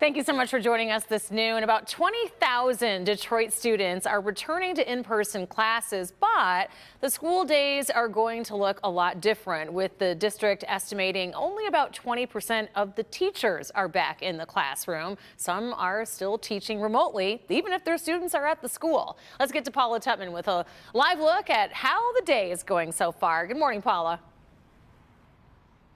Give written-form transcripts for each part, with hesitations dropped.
Thank you so much for joining us this noon. About 20,000 Detroit students are returning to in-person classes, but the school days are going to look a lot different, with the district estimating only about 20% of the teachers are back in the classroom. Some are still teaching remotely, even if their students are at the school. Let's get to Paula Tutman with a live look at how the day is going so far. Good morning, Paula.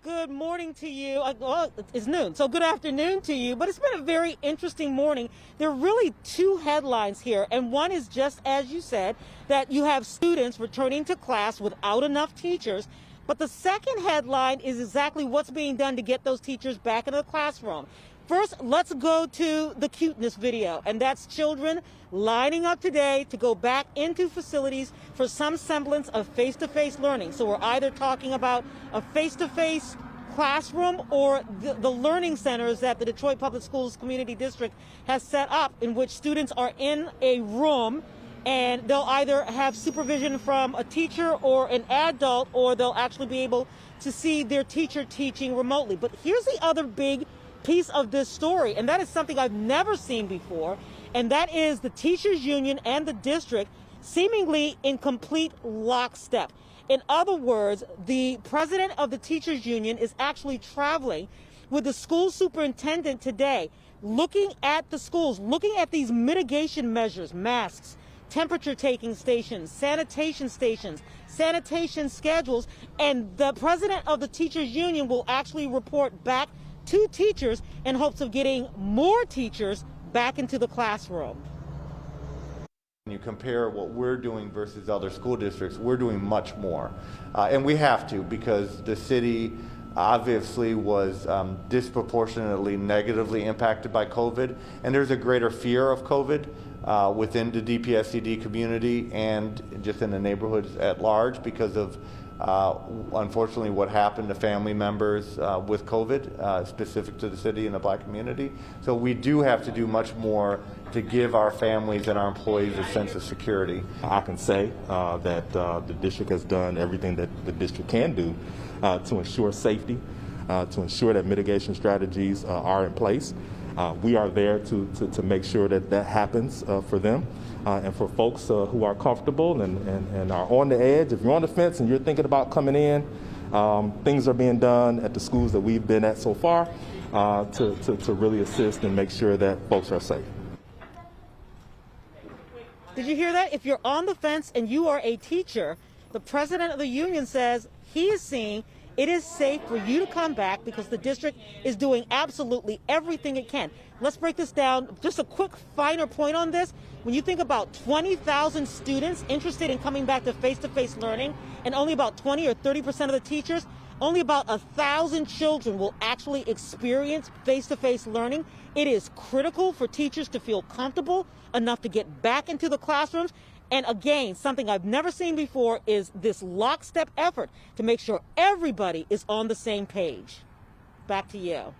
Good morning to you. Well, it's noon, so good afternoon to you. But it's been a very interesting morning. There are really two headlines here, and one is just as you said, that you have students returning to class without enough teachers. But the second headline is exactly what's being done to get those teachers back into the classroom. First, let's go to the cuteness video, and that's children lining up today to go back into facilities for some semblance of face-to-face learning. So we're either talking about a face-to-face classroom or the learning centers that the Detroit Public Schools Community District has set up, in which students are in a room and they'll either have supervision from a teacher or an adult, or they'll actually be able to see their teacher teaching remotely. But here's the other big piece of this story, and that is something I've never seen before, and that is the teachers union and the district seemingly in complete lockstep. In other words, the president of the teachers union is actually traveling with the school superintendent today, looking at the schools, looking at these mitigation measures, masks, temperature taking stations, sanitation schedules, and the president of the teachers union will actually report back to teachers in hopes of getting more teachers back into the classroom. When you compare what we're doing versus other school districts, we're doing much more. And we have to, because the city obviously was disproportionately negatively impacted by COVID, and there's a greater fear of COVID within the DPSCD community and just in the neighborhoods at large because of unfortunately what happened to family members with COVID, specific to the city and the Black community. So we do have to do much more to give our families and our employees a sense of security. I can say that the district has done everything that the district can do to ensure safety, to ensure that mitigation strategies are in place. We are there to make sure that that happens for them. And for folks who are comfortable and are on the edge, if you're on the fence and you're thinking about coming in, things are being done at the schools that we've been at so far to really assist and make sure that folks are safe. Did you hear that? If you're on the fence and you are a teacher, the president of the union says he is seeing it is safe for you to come back because the district is doing absolutely everything it can. Let's break this down. Just a quick finer point on this. When you think about 20,000 students interested in coming back to face-to-face learning and only about 20 or 30% of the teachers, only about 1,000 children will actually experience face-to-face learning. It is critical for teachers to feel comfortable enough to get back into the classrooms. And again, something I've never seen before is this lockstep effort to make sure everybody is on the same page. Back to you.